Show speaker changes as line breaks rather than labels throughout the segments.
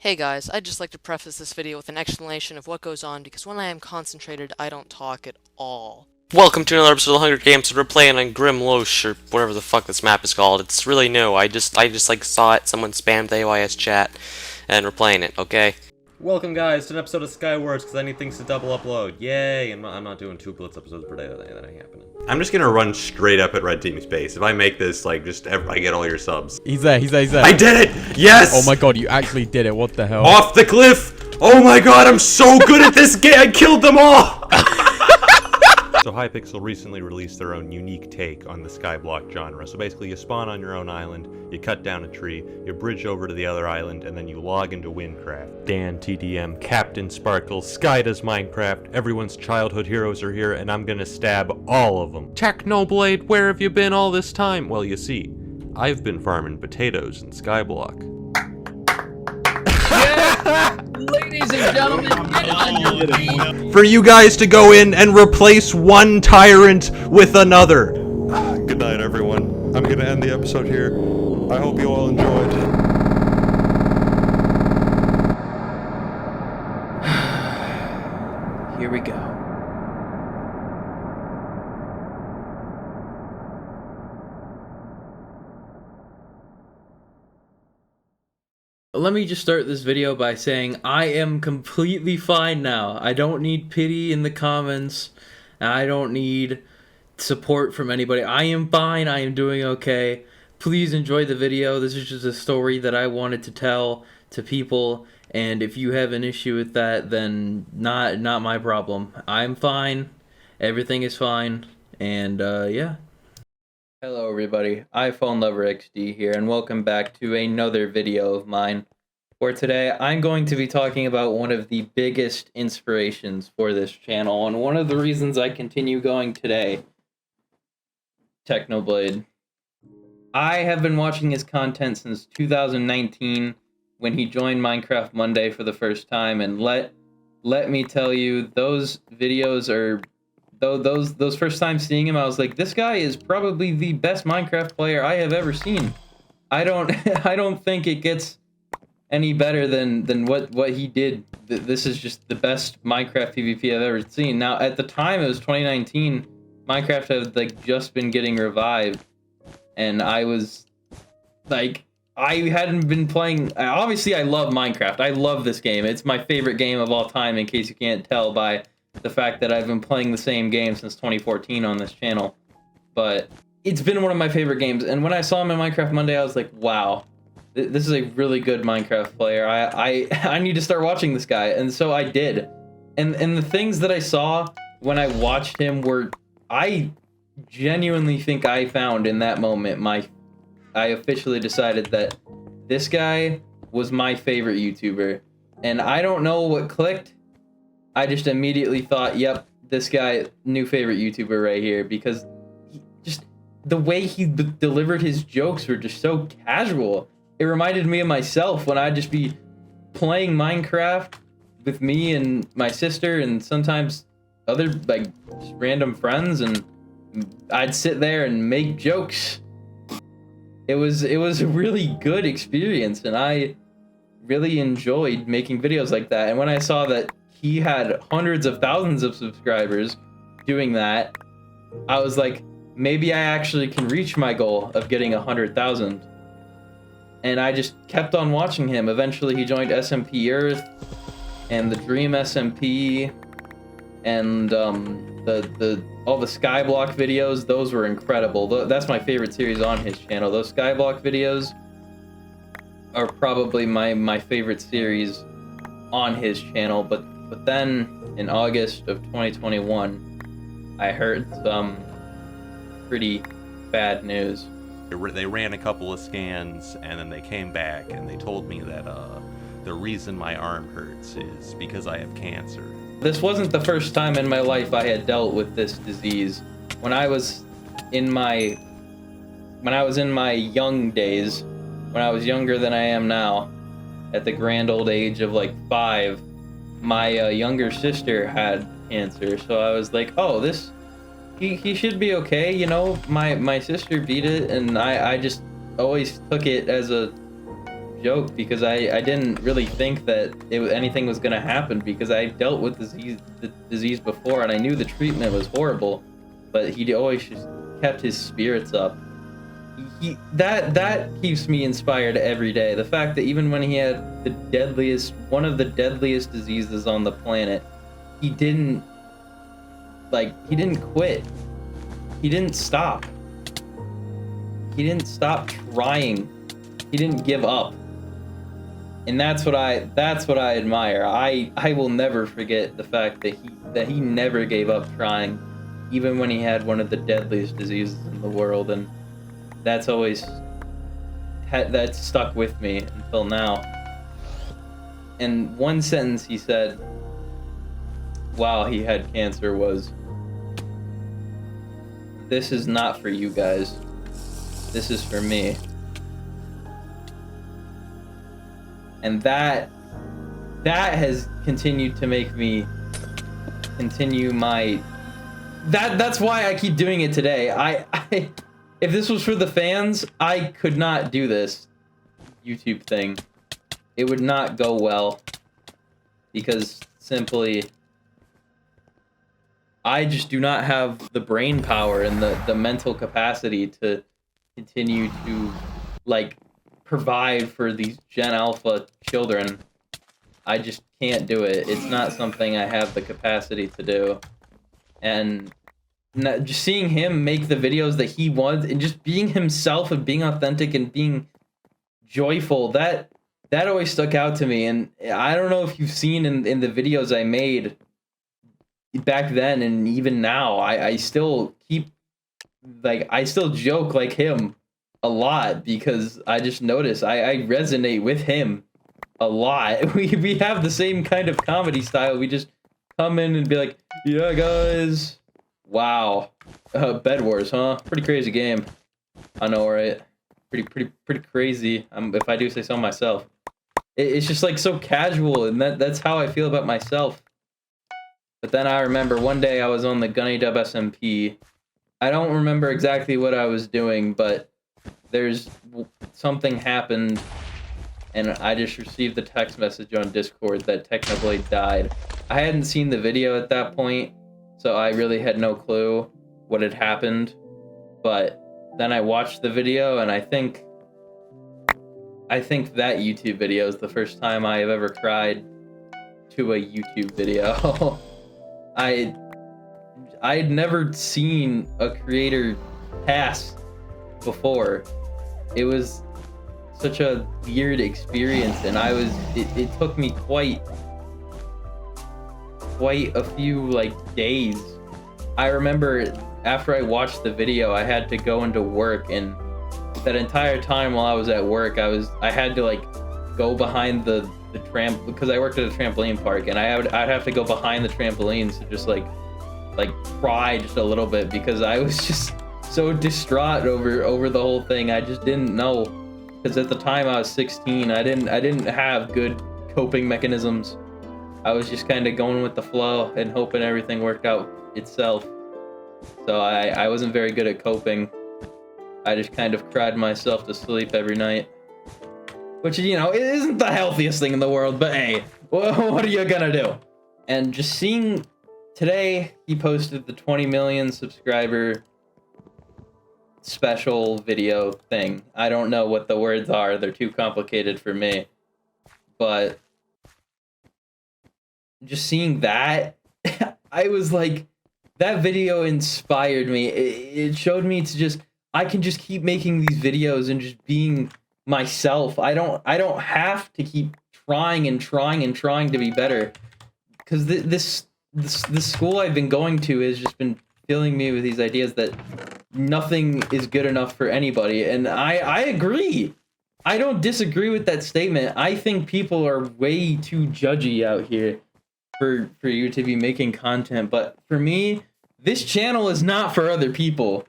Hey guys, I'd just like to preface this video with an explanation of what goes on because when I am concentrated, I don't talk at all. Welcome to another episode of the Hunger Games, and we're playing on Grim Loesch, or whatever the fuck this map is called. It's really new. I just like saw it, someone spammed the AYS chat, and we're playing it, okay?
Welcome guys to an episode of Skywars, because I need things to double upload. Yay! I'm not doing 2 Blitz episodes per day, that ain't happening. I'm just gonna run straight up at Red Team's base. If I make this, like, I get all your subs.
He's there.
I did it! Yes!
Oh my god, you actually did it. What the hell?
Off the cliff! Oh my god, I'm so good at this game! I killed them all! So Hypixel recently released their own unique take on the skyblock genre. So basically you spawn on your own island, you cut down a tree, you bridge over to the other island, and then you log into Windcraft. Dan, TDM, Captain Sparkle, Sky does Minecraft, everyone's childhood heroes are here, and I'm gonna stab all of them. Technoblade, where have you been all this time? Well, you see, I've been farming potatoes in Skyblock.
Ladies and gentlemen, get on your feet.
For you guys to go in and replace one tyrant with another.
Good night, everyone. I'm gonna end the episode here. I hope you all enjoyed.
Here we go. Let me just start this video by saying I am completely fine now. I don't need pity in the comments. I don't need support from anybody. I am fine. I am doing okay. Please enjoy the video. This is just a story that I wanted to tell to people, and if you have an issue with that, then not my problem. I'm fine. Everything is fine, and yeah. Hello everybody, iPhone Lover XD here, and welcome back to another video of mine, where today I'm going to be talking about one of the biggest inspirations for this channel, and one of the reasons I continue going today, Technoblade. I have been watching his content since 2019, when he joined Minecraft Monday for the first time, and let me tell you, those videos are... Those first time seeing him, I was like, this guy is probably the best Minecraft player I have ever seen. I don't I don't think it gets any better than what he did. This is just the best Minecraft PvP I've ever seen. Now, at the time, it was 2019. Minecraft had like just been getting revived, and I was like, I hadn't been playing. Obviously, I love Minecraft. I love this game. It's my favorite game of all time, in case you can't tell by the fact that I've been playing the same game since 2014 on this channel. But it's been one of my favorite games, and when I saw him in Minecraft Monday, I was like, wow, this is a really good Minecraft player. I need to start watching this guy, and so I did. And the things that I saw when I watched him were, I genuinely think I found in that moment I officially decided that this guy was my favorite YouTuber. And I don't know what clicked. I just immediately thought, yep, this guy, new favorite YouTuber right here, because just the way he delivered his jokes were just so casual. It reminded me of myself when I'd just be playing Minecraft with me and my sister and sometimes other, like, just random friends, and I'd sit there and make jokes. It was a really good experience, and I really enjoyed making videos like that. And when I saw that he had hundreds of thousands of subscribers doing that, I was like, maybe I actually can reach my goal of getting 100,000. And I just kept on watching him. Eventually he joined SMP Earth and the Dream SMP, and all the Skyblock videos. Those were incredible. That's my favorite series on his channel. Those Skyblock videos are probably my favorite series on his channel. But then, in August of 2021, I heard some pretty bad news.
They ran a couple of scans, and then they came back, and they told me that the reason my arm hurts is because I have cancer.
This wasn't the first time in my life I had dealt with this disease. When I was in my young days, when I was younger than I am now, at the grand old age of like 5, my younger sister had cancer, so I was like, oh, he should be okay, you know. My sister beat it, and I just always took it as a joke because I didn't really think that anything was gonna happen because I dealt with the disease before and I knew the treatment was horrible, but he always just kept his spirits up. That keeps me inspired every day. The fact that even when he had one of the deadliest diseases on the planet, he didn't quit. He didn't stop. He didn't stop trying. He didn't give up. And that's what I admire. I will never forget the fact that he never gave up trying, even when he had one of the deadliest diseases in the world, and that's stuck with me until now. And one sentence he said while he had cancer was, "This is not for you guys. This is for me." And that has continued to make me continue my... That's why I keep doing it today. I if this was for the fans, I could not do this YouTube thing. It would not go well. Because simply, I just do not have the brain power and the mental capacity to continue to, like, provide for these Gen Alpha children. I just can't do it. It's not something I have the capacity to do. And just seeing him make the videos that he wants and just being himself and being authentic and being joyful, that always stuck out to me. And I don't know if you've seen in the videos I made back then and even now, I still keep, like, I still joke like him a lot because I just notice I resonate with him a lot. We have the same kind of comedy style. We just come in and be like, "Yeah, guys, wow, Bed Wars, huh? Pretty crazy game. I know, right? Pretty crazy. If I do say so myself. It's just like so casual, and that's how I feel about myself." But then I remember one day I was on the Gunny Dub SMP. I don't remember exactly what I was doing, but something happened, and I just received a text message on Discord that Technoblade died. I hadn't seen the video at that point, so I really had no clue what had happened. But then I watched the video, and I think that YouTube video is the first time I have ever cried to a YouTube video. I had never seen a creator pass before. It was such a weird experience, and it took me quite a few, like, days. I remember after I watched the video, I had to go into work, and that entire time while I was at work, I had to, like, go behind the tramp, because I worked at a trampoline park, and I'd have to go behind the trampolines to just like cry just a little bit because I was just so distraught over the whole thing. I just didn't know, because at the time I was 16. I didn't have good coping mechanisms. I was just kind of going with the flow and hoping everything worked out itself. So I wasn't very good at coping. I just kind of cried myself to sleep every night, which, you know, it isn't the healthiest thing in the world, but hey, what are you gonna do? And just seeing today, he posted the 20 million subscriber special video thing. I don't know what the words are. They're too complicated for me. But just seeing that, I was like, that video inspired me. It showed me I can just keep making these videos and just being myself. I don't have to keep trying to be better, because this school I've been going to has just been filling me with these ideas that nothing is good enough for anybody, and I agree. I don't disagree with that statement. I think people are way too judgy out here for you to be making content, but for me, this channel is not for other people.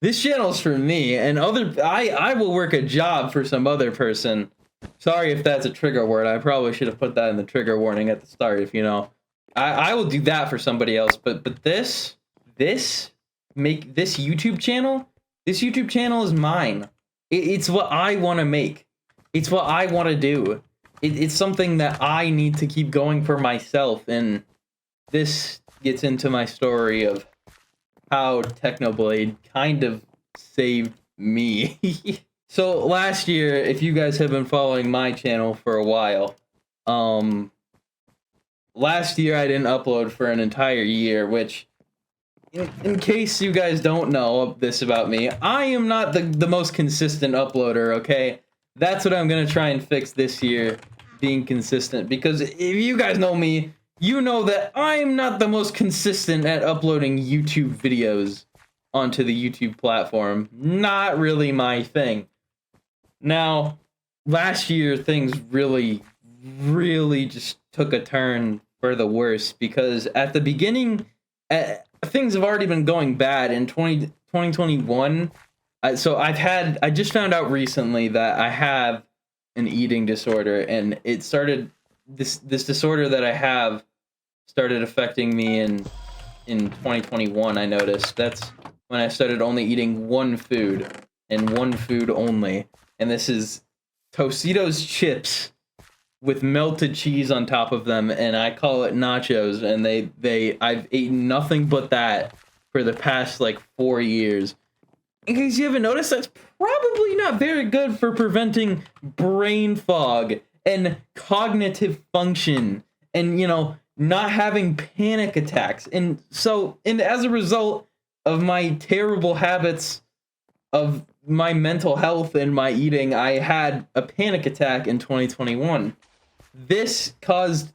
This channel's for me, and I will work a job for some other person. Sorry if that's a trigger word. I probably should have put that in the trigger warning at the start, if you know. I will do that for somebody else, but this YouTube channel is mine. It's what I want to make. It's what I want to do. It's something that I need to keep going for myself, and this gets into my story of how Technoblade kind of saved me. So last year, if you guys have been following my channel for a while, last year I didn't upload for an entire year, which, in case you guys don't know this about me, I am not the most consistent uploader, okay? That's what I'm going to try and fix this year, being consistent, because if you guys know me, you know that I'm not the most consistent at uploading YouTube videos onto the YouTube platform. Not really my thing. Now, last year things really just took a turn for the worse, because at the beginning, things have already been going bad in 2021. So I just found out recently that I have an eating disorder, and it started, this disorder that I have started affecting me in 2021. I noticed that's when I started only eating one food and one food only, and this is Tostitos chips with melted cheese on top of them, and I call it nachos, and I've eaten nothing but that for the past like 4 years. In case you haven't noticed, that's probably not very good for preventing brain fog and cognitive function and, you know, not having panic attacks. And as a result of my terrible habits of my mental health and my eating, I had a panic attack in 2021. This caused,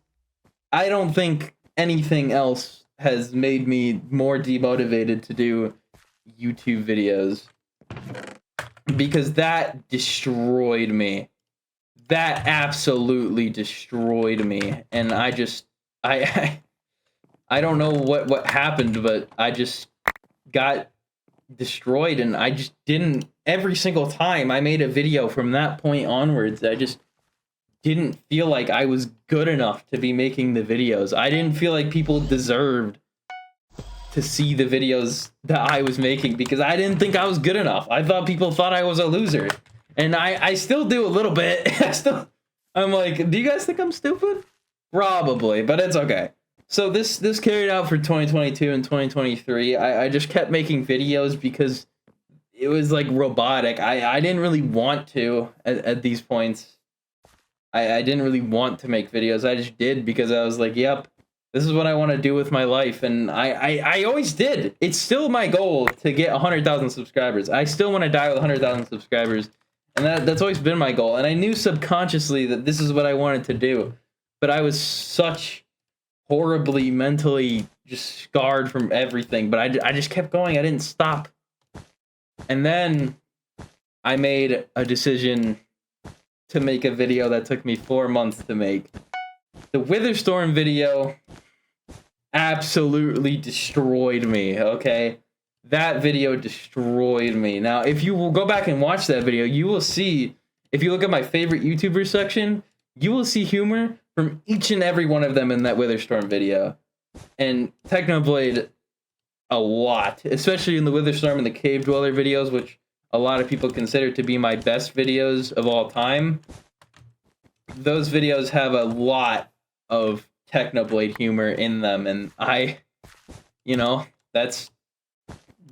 I don't think anything else has made me more demotivated to do YouTube videos, because that destroyed me. That absolutely destroyed me, and I don't know what happened, but I just got destroyed, and I just didn't, every single time I made a video from that point onwards, I just didn't feel like I was good enough to be making the videos. I didn't feel like people deserved to see the videos that I was making, because I didn't think I was good enough. I thought people thought I was a loser, and I still do a little bit. I'm like, do you guys think I'm stupid? Probably, but it's okay. So this carried out for 2022 and 2023. I just kept making videos because it was like robotic. I didn't really want to at these points. I didn't really want to make videos. I just did because I was like, yep, this is what I want to do with my life. And I always did. It's still my goal to get 100,000 subscribers. I still want to die with 100,000 subscribers. And that's always been my goal. And I knew subconsciously that this is what I wanted to do. But I was such horribly mentally just scarred from everything. But I just kept going. I didn't stop. And then I made a decision to make a video that took me 4 months to make. The Witherstorm video absolutely destroyed me, okay? That video destroyed me. Now, if you will go back and watch that video, you will see, if you look at my favorite YouTuber section, you will see humor from each and every one of them in that Witherstorm video. And Technoblade a lot, especially in the Witherstorm and the Cave Dweller videos, which a lot of people consider to be my best videos of all time. Those videos have a lot of Technoblade humor in them, and that's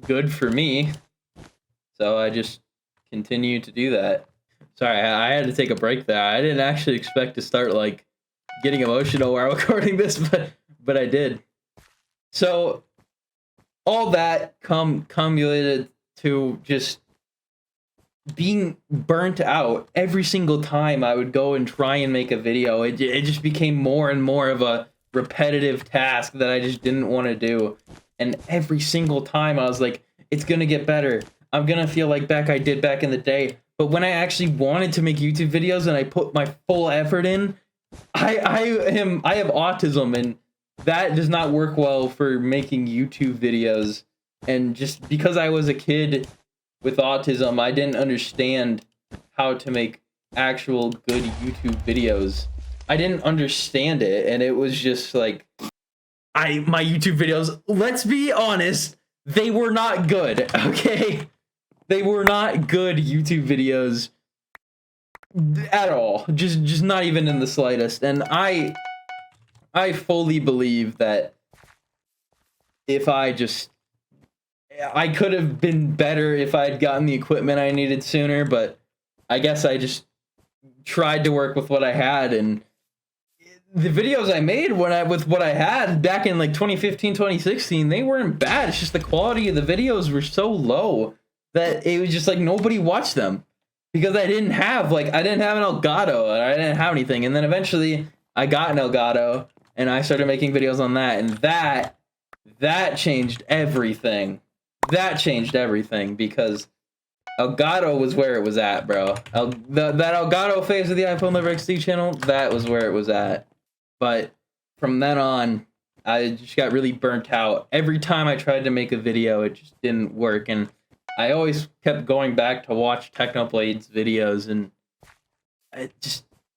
good for me. So I just continue to do that. Sorry, I had to take a break there. I didn't actually expect to start like getting emotional while recording this, but I did. So all that cumulated to just being burnt out every single time I would go and try and make a video. It just became more and more of a repetitive task that I just didn't want to do. And every single time I was like, it's going to get better. I'm going to feel like I did back in the day. But when I actually wanted to make YouTube videos and I put my full effort in, I have autism, and that does not work well for making YouTube videos. And just because I was a kid with autism, I didn't understand how to make actual good YouTube videos. I didn't understand it, and it was just like, my YouTube videos, let's be honest, they were not good, okay? They were not good YouTube videos. at all. Just not even in the slightest. And I fully believe that if I could have been better if I had gotten the equipment I needed sooner, but I guess I just tried to work with what I had, and the videos I made with what I had back in like 2015, 2016, they weren't bad. It's just the quality of the videos were so low that it was just like nobody watched them because I didn't have an Elgato and I didn't have anything. And then eventually I got an Elgato and I started making videos on that, and that changed everything. That changed everything because Elgato was where it was at, bro. That Elgato phase of the iPhone Liver XD channel, that was where it was at. But from then on, I just got really burnt out. Every time I tried to make a video, it just didn't work. And I always kept going back to watch Technoblade's videos. And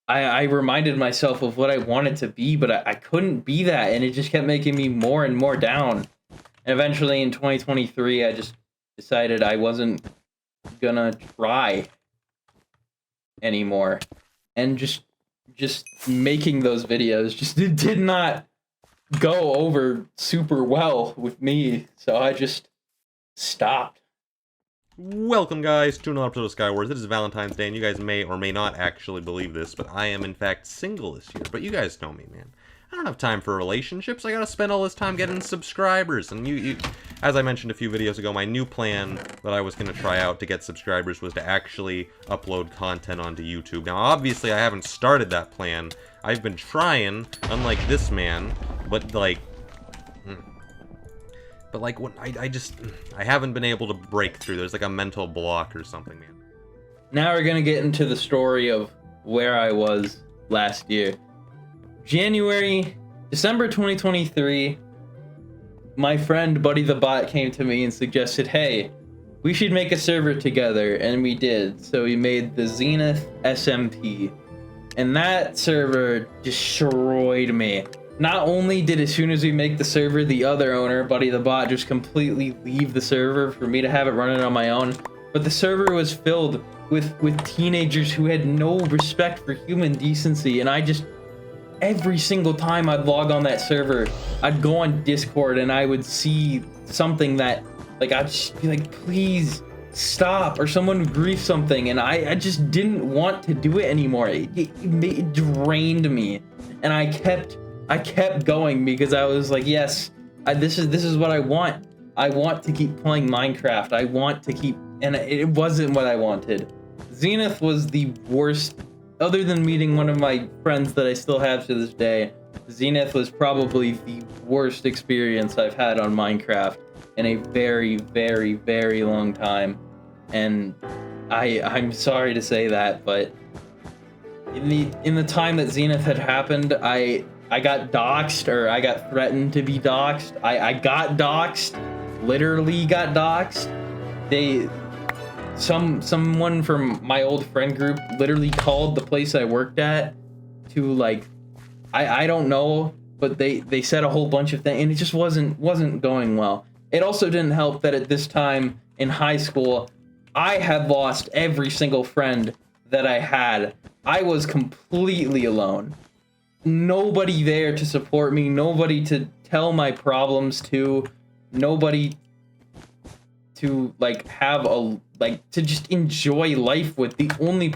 I reminded myself of what I wanted to be, but I couldn't be that. And it just kept making me more and more down. And eventually in 2023, I just decided I wasn't gonna try anymore. And just making those videos just did not go over super well with me, so I just stopped.
Welcome, guys, to another episode of Skywars. It is Valentine's Day, and you guys may or may not actually believe this, but I am in fact single this year. But you guys know me, man. I don't have time for relationships. I gotta spend all this time getting subscribers. And you, as I mentioned a few videos ago, my new plan that I was gonna try out to get subscribers was to actually upload content onto YouTube. Now, obviously, I haven't started that plan. I've been trying, unlike this man, but like, when I haven't been able to break through. There's like a mental block or something, man.
Now we're gonna get into the story of where I was last year. December 2023, my friend Buddy the Bot came to me and suggested, hey, we should make a server together, and we did. So we made the Zenith SMP, and that server destroyed me. Not only did, as soon as we make the server, the other owner, Buddy the Bot, just completely leave the server for me to have it running on my own, but the server was filled with teenagers who had no respect for human decency, and every single time I'd log on that server, I'd go on Discord and I would see something that, like, I'd just be like, please stop, or someone would grief something, and I just didn't want to do it anymore. It drained me, and I kept going because I was like, yes, this is what I want. I want to keep playing Minecraft. I want to keep, and it wasn't what I wanted. Zenith was the worst. Other than meeting one of my friends that I still have to this day, Zenith was probably the worst experience I've had on Minecraft in a very, very, very long time. And I'm sorry to say that, but in the time that Zenith had happened, I got doxxed, or I got threatened to be doxxed. I got doxxed, literally got doxxed. Someone from my old friend group literally called the place I worked at to, like, I don't know, but they said a whole bunch of things, and it just wasn't going well. It also didn't help that at this time in high school, I had lost every single friend that I had. I was completely alone. Nobody there to support me, nobody to tell my problems to, nobody to, like, to just enjoy life with. The only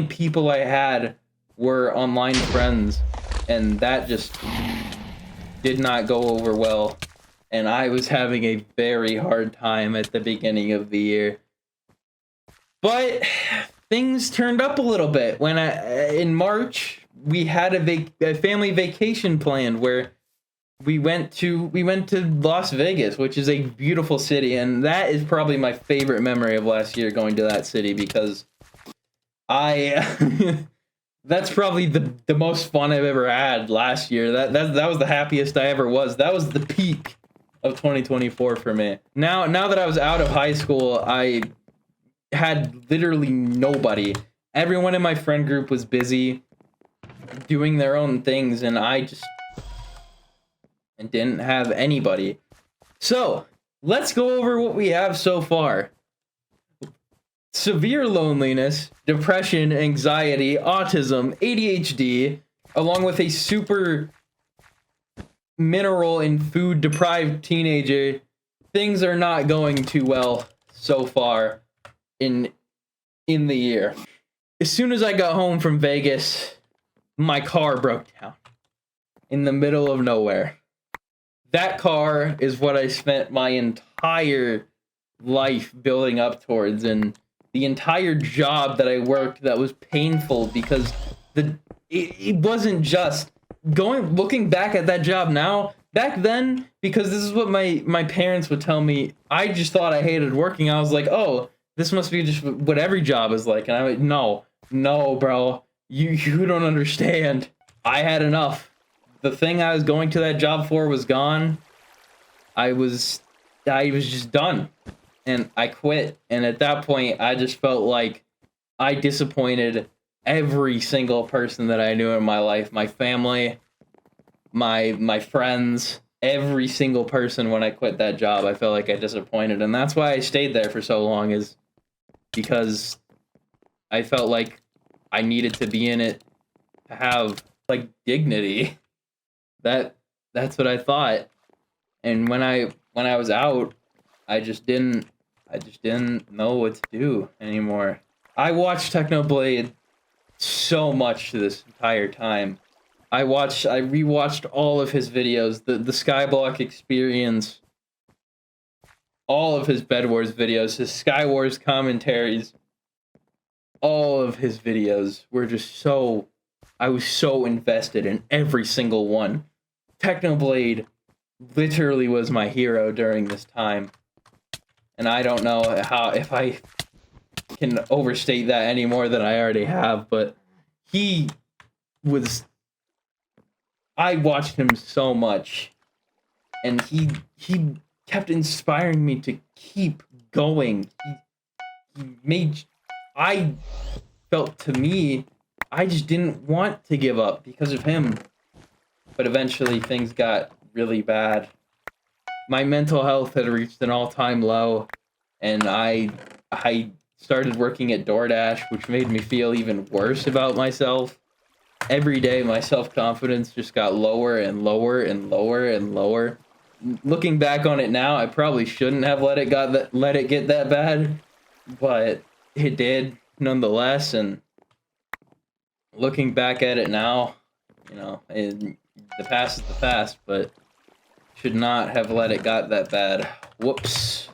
people I had were online friends, and that just did not go over well, and I was having a very hard time at the beginning of the year. But things turned up a little bit when in March, we had a family vacation planned where we went to Las Vegas, which is a beautiful city, and that is probably my favorite memory of last year, going to that city, because that's probably the most fun I've ever had last year. That was the happiest I ever was. That was the peak of 2024 for me. Now that I was out of high school, I had literally nobody. Everyone in my friend group was busy doing their own things, and I didn't have anybody. So let's go over what we have so far. severe loneliness, depression, anxiety, autism, ADHD, along with a super mineral and food deprived teenager, things are not going too well so far in the year. As soon as I got home from Vegas, my car broke down in the middle of nowhere. That car is what I spent my entire life building up towards, and the entire job that I worked that was painful because it wasn't just looking back at that job now. Back then, because this is what my parents would tell me, I just thought I hated working. I was like, oh, this must be just what every job is like. And I went, no, bro, you don't understand. I had enough. The thing I was going to that job for was gone. I was just done. And I quit. And at that point, I just felt like I disappointed every single person that I knew in my life. My family, my friends, every single person. When I quit that job, I felt like I disappointed. And that's why I stayed there for so long, is because I felt like I needed to be in it to have, like, dignity. That's what I thought. And when I was out, I just didn't know what to do anymore. I watched Technoblade so much this entire time. I rewatched all of his videos, the Skyblock experience, all of his Bed Wars videos, his Sky Wars commentaries, all of his videos were just I was so invested in every single one. Technoblade literally was my hero during this time. And I don't know if I can overstate that any more than I already have, but I watched him so much, and he kept inspiring me to keep going. I felt, to me, I just didn't want to give up because of him. But eventually things got really bad. My mental health had reached an all-time low, and I started working at DoorDash, which made me feel even worse about myself. Every day, my self-confidence just got lower and lower and lower and lower. Looking back on it now, I probably shouldn't have let it get that bad, but it did nonetheless. And looking back at it now, the past is the past, but should not have let it got that bad. Whoops.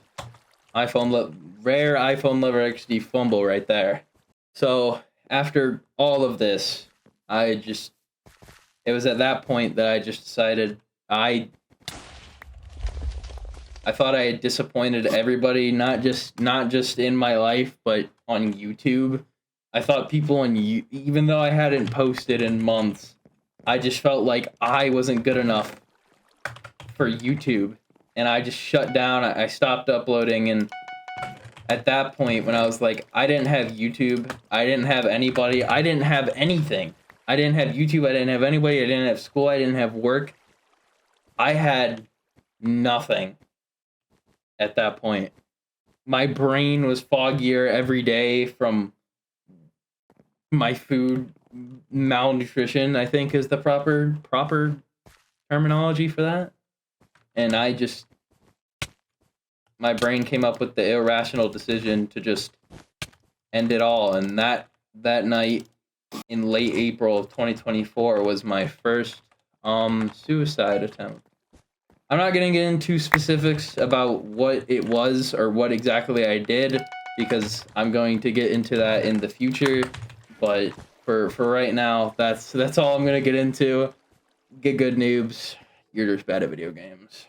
Rare iPhone Lover XD fumble right there. So after all of this, it was at that point that I just decided I thought I had disappointed everybody, not just in my life, but on YouTube. I thought people even though I hadn't posted in months, I just felt like I wasn't good enough for YouTube, and I just shut down. I stopped uploading, and at that point, when I was like, I didn't have YouTube, I didn't have anybody, I didn't have anything. I didn't have YouTube, I didn't have anybody, I didn't have school, I didn't have work. I had nothing at that point. My brain was foggier every day from my food malnutrition, I think is the proper terminology for that. And my brain came up with the irrational decision to just end it all. And that night in late April of 2024 was my first suicide attempt. I'm not going to get into specifics about what it was or what exactly I did, because I'm going to get into that in the future. But for right now, that's all I'm going to get into. Get good, noobs. You're just bad at video games.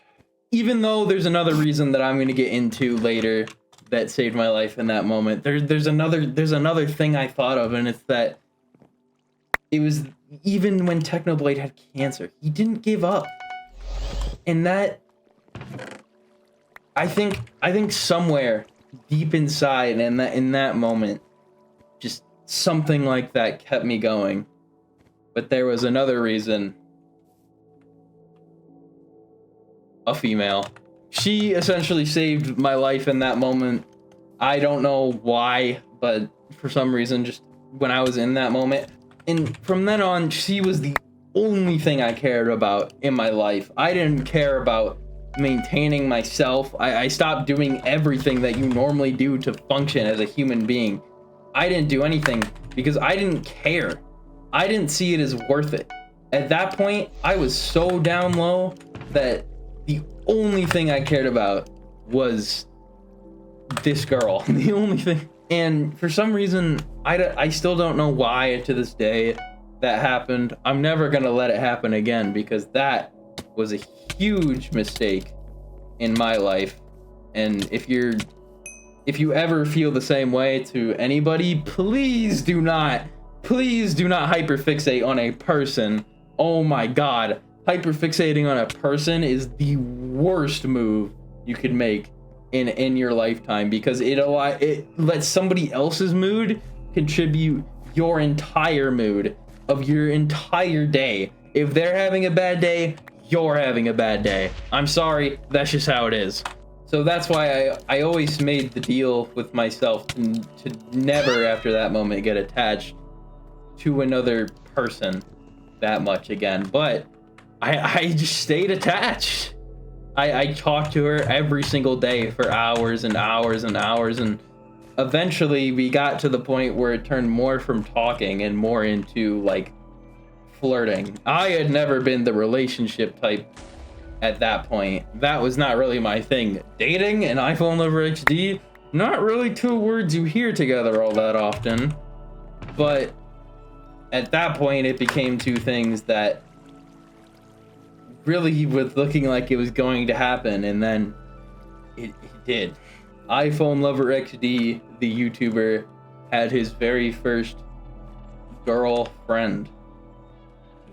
Even though there's another reason that I'm going to get into later that saved my life in that moment. There's another thing I thought of, and it's that it was even when Technoblade had cancer, he didn't give up. And that, I think somewhere deep inside, and in that moment, just something like that kept me going. But there was another reason. A female. She essentially saved my life in that moment. I don't know why, but for some reason, just when I was in that moment, and from then on, she was the only thing I cared about in my life. I didn't care about maintaining myself. I stopped doing everything that you normally do to function as a human being. I didn't do anything because I didn't care. I didn't see it as worth it. At that point, I was so down low that the only thing I cared about was this girl. The only thing. And for some reason, I still don't know why to this day that happened. I'm never gonna let it happen again, because that was a huge mistake in my life. And if you ever feel the same way to anybody, please do not hyperfixate on a person. Oh my god, hyperfixating on a person is the worst move you could make in your lifetime, because it lets somebody else's mood contribute your entire mood of your entire day. If they're having a bad day, you're having a bad day. I'm sorry, that's just how it is. So that's why I always made the deal with myself to never after that moment get attached to another person that much again. But I just stayed attached. I talked to her every single day for hours and hours and hours, and eventually we got to the point where it turned more from talking and more into like flirting. I had never been the relationship type at that point. That was not really my thing. Dating and iPhone Lover HD, not really two words you hear together all that often. But at that point, it became two things that really was looking like it was going to happen, and then it did. iPhone Lover XD, the YouTuber, had his very first girlfriend.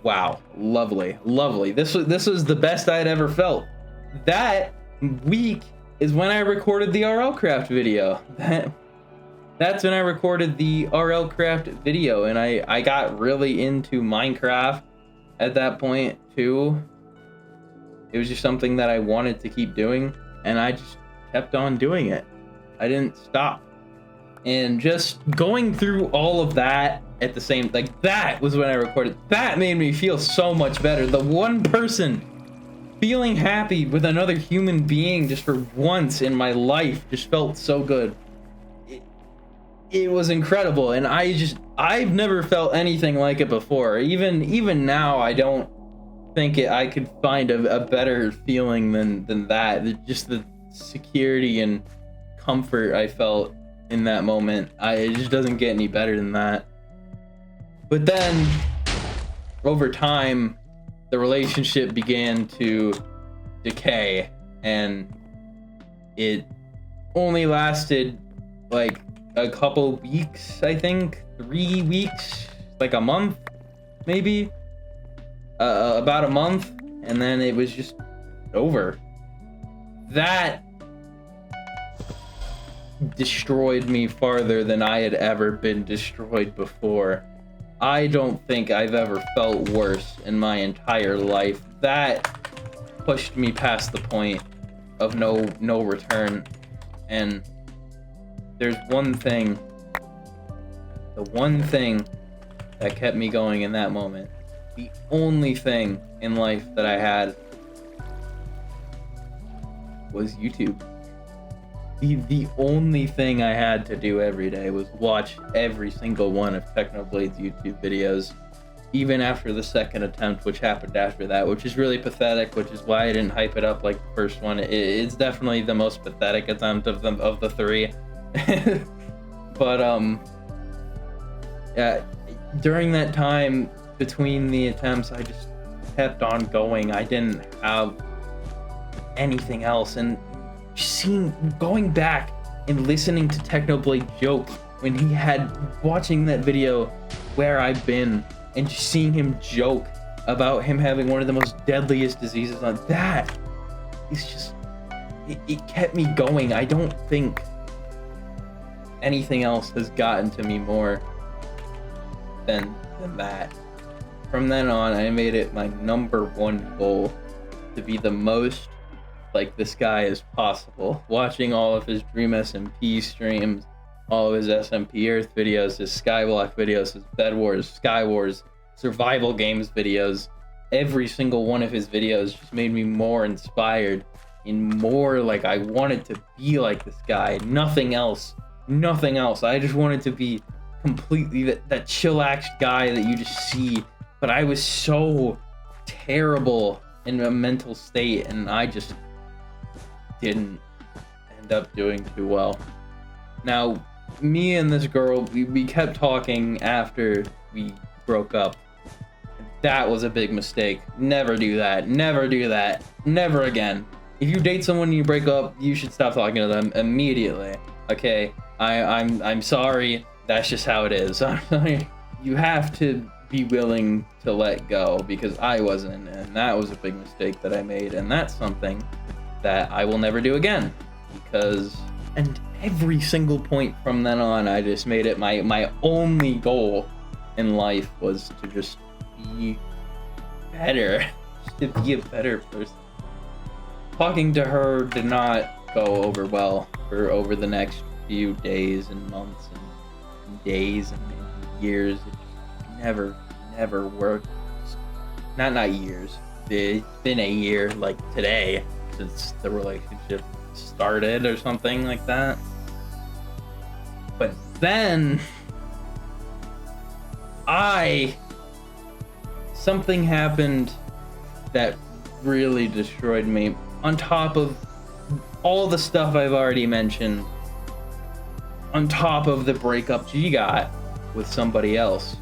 Wow, lovely, lovely. This was the best I'd ever felt. That week is when I recorded the RL Craft video. That's when I recorded the RL Craft video, and I got really into Minecraft at that point too. It was just something that I wanted to keep doing, and I just kept on doing it. I didn't stop. And just going through all of that at the same, like, that was when I recorded. That made me feel so much better. The one person feeling happy with another human being just for once in my life just felt so good. It was incredible, and I've never felt anything like it before. Even now, I don't think I could find a better feeling than that. Just the security and comfort I felt in that moment. It just doesn't get any better than that. But then, over time, the relationship began to decay, and it only lasted like a couple weeks, I think, 3 weeks, like a month, maybe. About a month, and then it was just over. That destroyed me farther than I had ever been destroyed before. I don't think I've ever felt worse in my entire life. That pushed me past the point of no return. And there's one thing, the one thing that kept me going in that moment. The only thing in life that I had was YouTube. The only thing I had to do every day was watch every single one of Technoblade's YouTube videos, even after the second attempt, which happened after that, which is really pathetic, which is why I didn't hype it up like the first one. It's definitely the most pathetic attempt of the three. But yeah, during that time between the attempts, I just kept on going. I didn't have anything else, and going back and listening to Technoblade joke when he had watching that video Where I've Been, and just seeing him joke about him having one of the most deadliest diseases on that, it's just it kept me going. I don't think anything else has gotten to me more than that. From then on, I made it my #1 goal to be the most like this guy as possible. Watching all of his Dream SMP streams, all of his SMP Earth videos, his Skyblock videos, his Bed Wars, Sky Wars, survival games videos. Every single one of his videos just made me more inspired and more like I wanted to be like this guy. Nothing else. Nothing else. I just wanted to be completely that chillaxed guy that you just see. But I was so terrible in a mental state, and I just didn't end up doing too well. Now, me and this girl, we kept talking after we broke up. That was a big mistake. Never do that. Never do that. Never again. If you date someone and you break up, you should stop talking to them immediately. Okay? I'm sorry. That's just how it is. You have to be willing to let go, because I wasn't, and that was a big mistake that I made, and that's something that I will never do again. And every single point from then on, I just made it my only goal in life was to just be better, just to be a better person. Talking to her did not go over well for over the next few days and months and days and years. It never worked. Not years. It's been a year, like today, since the relationship started or something like that. But then something happened that really destroyed me. On top of all the stuff I've already mentioned, on top of the breakup she got with somebody else.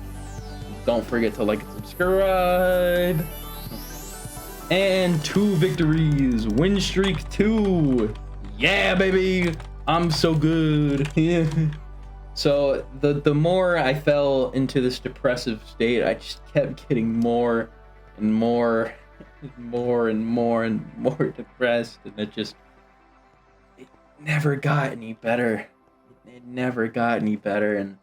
Don't forget to like and subscribe. And 2 victories. Win streak 2. Yeah, baby. I'm so good. Yeah. So the more I fell into this depressive state, I just kept getting more and more depressed, and it never got any better. It never got any better, and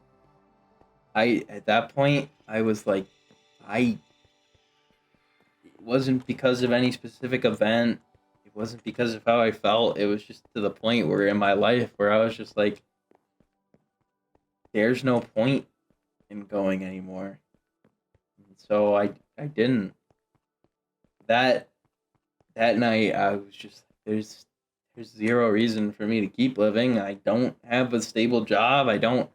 at that point I was like, it wasn't because of any specific event. It wasn't because of how I felt. It was just to the point where in my life where I was just like, there's no point in going anymore. And so I didn't. That night I was just, there's zero reason for me to keep living. I don't have a stable job. I don't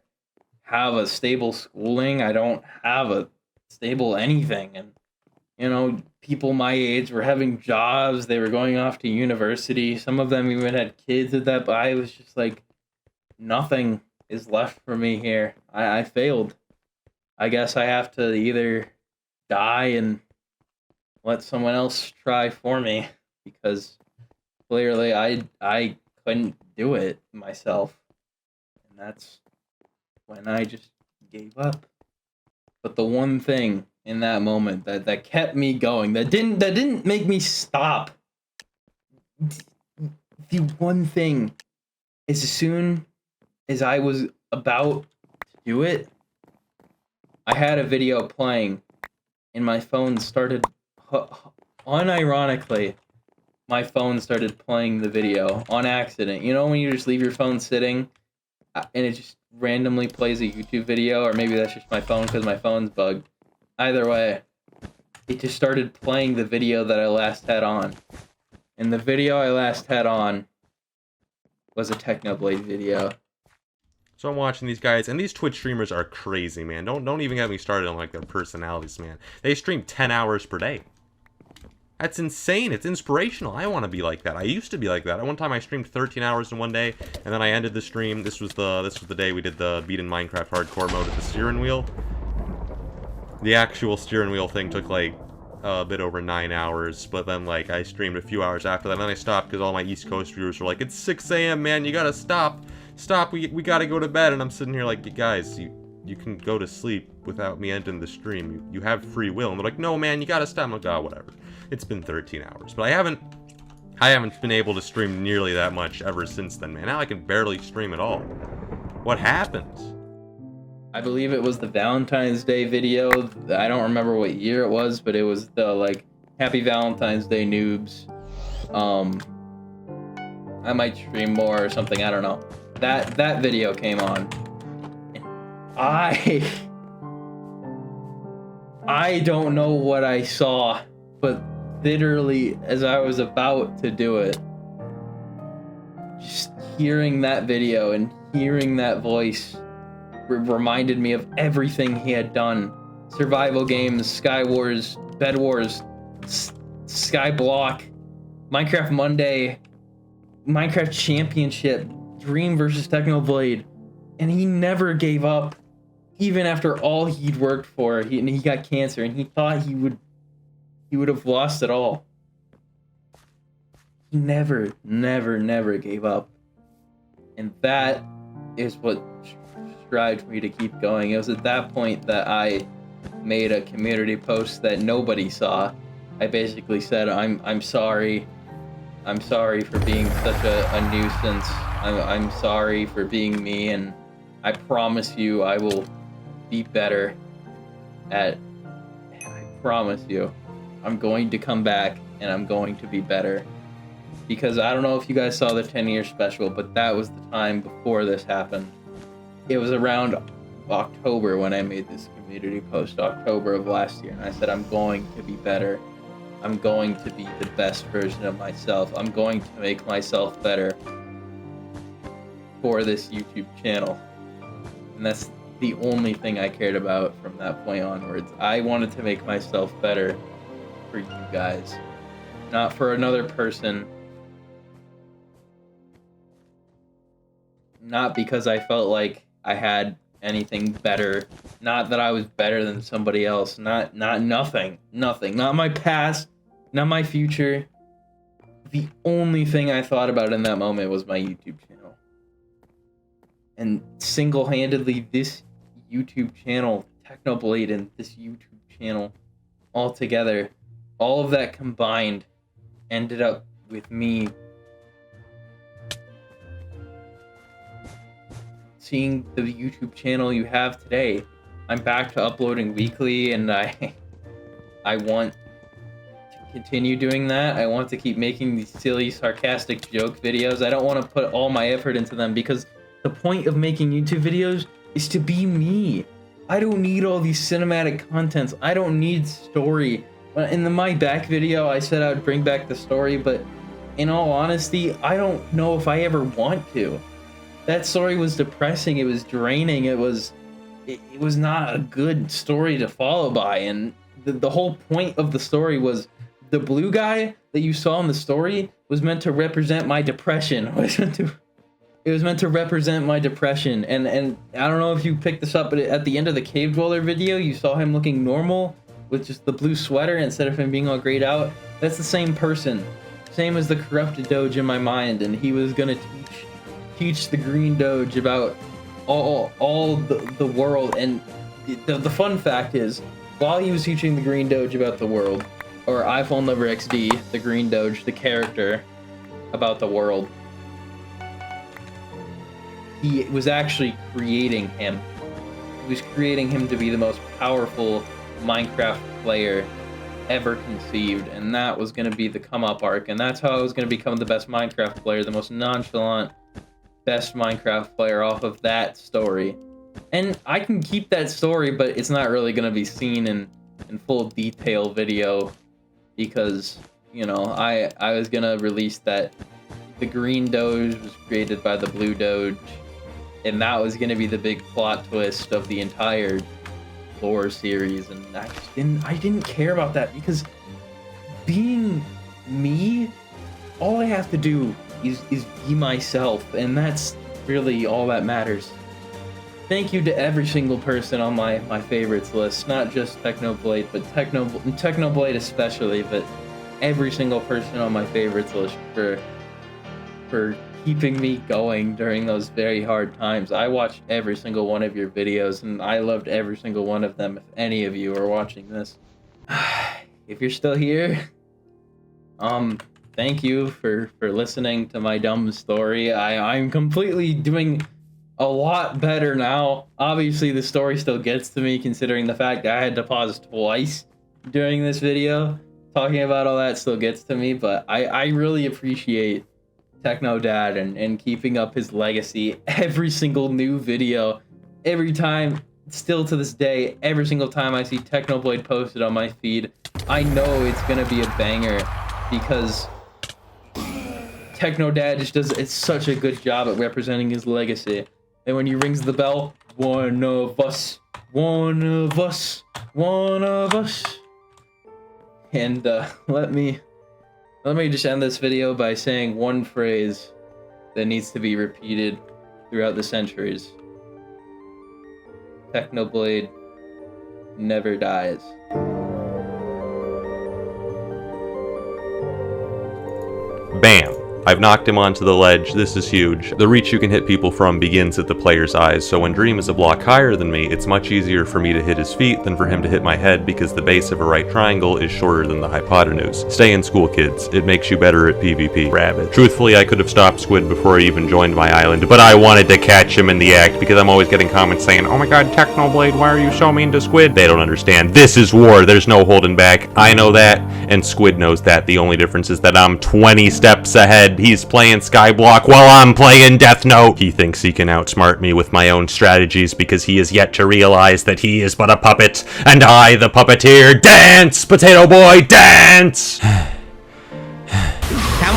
have a stable schooling. I don't have a stable anything. And, you know, people my age were having jobs. They were going off to university. Some of them even had kids at that. But I was just like, nothing is left for me here. I failed. I guess I have to either die and let someone else try for me, because clearly I couldn't do it myself. And that's when I just gave up. But the one thing in that moment that kept me going, that didn't make me stop. The one thing is, as soon as I was about to do it, I had a video playing and my phone started, unironically, my phone started playing the video on accident. You know when you just leave your phone sitting and it just randomly plays a YouTube video, or maybe that's just my phone because my phone's bugged. Either way, it just started playing the video that I last had on. And the video I last had on was a Technoblade video.
So I'm watching these guys, and these Twitch streamers are crazy, man. Don't even get me started on like their personalities, man. They stream 10 hours per day. That's insane. It's inspirational. I want to be like that. I used to be like that. At one time I streamed 13 hours in one day, and then I ended the stream. This was the day we did the beat in Minecraft hardcore mode with the steering wheel. The actual steering wheel thing took like a bit over 9 hours, but then like I streamed a few hours after that, and then I stopped because all my East Coast viewers were like, "It's 6 a.m. man, you gotta stop. Stop, we gotta go to bed." And I'm sitting here like, guys, you can go to sleep without me ending the stream. You have free will. And they're like, "No man, you gotta stop." I'm like, "Oh, whatever." It's been 13 hours, but I haven't been able to stream nearly that much ever since then, man. Now I can barely stream at all. What happened?
I believe it was the Valentine's Day video. I don't remember what year it was, but it was the like Happy Valentine's Day noobs. I might stream more or something, I don't know. that video came on. And I don't know what I saw, but literally as I was about to do it, just hearing that video and hearing that voice reminded me of everything he had done. Survival games, Sky Wars, Bed Wars, Skyblock, Minecraft Monday, Minecraft Championship, Dream versus Technoblade, and he never gave up, even after all he'd worked for. He got cancer, and he thought he would have lost it all. He never gave up, and that is what drives me to keep going. It was at that point that I made a community post that nobody saw. I basically said, I'm sorry. I'm sorry for being such a nuisance. I'm sorry for being me, and I promise you I will be better I promise you, I'm going to come back and I'm going to be better. Because I don't know if you guys saw the 10-year special, but that was the time before this happened. It was around October when I made this community post, October of last year, and I said, I'm going to be better. I'm going to be the best version of myself. I'm going to make myself better for this YouTube channel. And that's the only thing I cared about from that point onwards. I wanted to make myself better for you guys, not for another person. Not because I felt like I had anything better. Not that I was better than somebody else. Nothing. Not my past, not my future. The only thing I thought about in that moment was my YouTube channel. And single-handedly, this YouTube channel, Technoblade, and this YouTube channel all together, all of that combined ended up with me seeing the YouTube channel you have today. I'm back to uploading weekly, and I want to continue doing that. I want to keep making these silly, sarcastic joke videos. I don't want to put all my effort into them because the point of making YouTube videos is to be me. I don't need all these cinematic contents. I don't need story. In my back video, I said I would bring back the story, but in all honesty, I don't know if I ever want to. That story was depressing. It was draining. It was not a good story to follow by. And the whole point of the story was the blue guy that you saw in the story was meant to represent my depression. It was meant to represent my depression. And I don't know if you picked this up, but at the end of the Cave Dweller video, you saw him looking normal with just the blue sweater instead of him being all grayed out. That's the same person. Same as the corrupted Doge in my mind. And he was going to teach the green Doge about all the world. And the fun fact is, while he was teaching the green Doge about the world, or iPhone Lover XD, the green Doge, the character, about the world, he was actually creating him. He was creating him to be the most powerful Minecraft player ever conceived, and that was going to be the come-up arc, and that's how I was going to become the best Minecraft player, the most nonchalant, best Minecraft player off of that story. And I can keep that story, but it's not really going to be seen in full detail video, because, you know, I was going to release that the green Doge was created by the blue Doge, and that was going to be the big plot twist of the entire lore series, and I didn't care about that, because being me, all I have to do is be myself, and that's really all that matters. Thank you to every single person on my favorites list, not just Technoblade, but Technoblade especially, but every single person on my favorites list for keeping me going during those very hard times. I watched every single one of your videos, and I loved every single one of them. If any of you are watching this, if you're still here, thank you for listening to my dumb story. I'm completely doing a lot better now. Obviously, the story still gets to me, considering the fact that I had to pause twice during this video. Talking about all that still gets to me, but I really appreciate Techno Dad and keeping up his legacy. Every single new video, every time, still to this day, every single time I see Technoblade posted on my feed, I know it's gonna be a banger because Techno Dad just does such a good job at representing his legacy. And when he rings the bell, one of us, one of us, one of us. And let me just end this video by saying one phrase that needs to be repeated throughout the centuries. Technoblade never dies.
Bam! I've knocked him onto the ledge. This is huge. The reach you can hit people from begins at the player's eyes, so when Dream is a block higher than me, it's much easier for me to hit his feet than for him to hit my head because the base of a right triangle is shorter than the hypotenuse. Stay in school, kids. It makes you better at PvP. Rabbit. Truthfully, I could have stopped Squid before he even joined my island, but I wanted to catch him in the act because I'm always getting comments saying, "Oh my god, Technoblade, why are you so mean to Squid?" They don't understand. This is war. There's no holding back. I know that, and Squid knows that. The only difference is that I'm 20 steps ahead. He's playing Skyblock while I'm playing Death Note. He thinks he can outsmart me with my own strategies because he is yet to realize that he is but a puppet, and I, the puppeteer, dance! Potato Boy, dance!
Can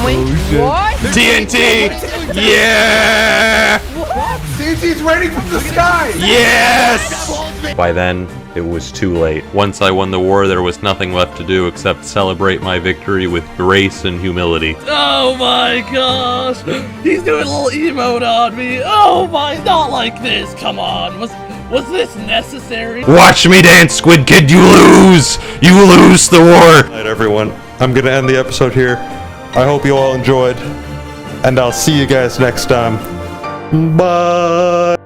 we? What?
TNT! Yeah!
TNT's raining from the sky!
Yes! By then, it was too late. Once I won the war, there was nothing left to do except celebrate my victory with grace and humility.
Oh my gosh! He's doing a little emote on me! Oh my, not like this, come on! Was this necessary?
Watch me dance, Squid Kid, you lose! You lose the war! Alright everyone, I'm gonna end the episode here. I hope you all enjoyed, and I'll see you guys next time. Bye!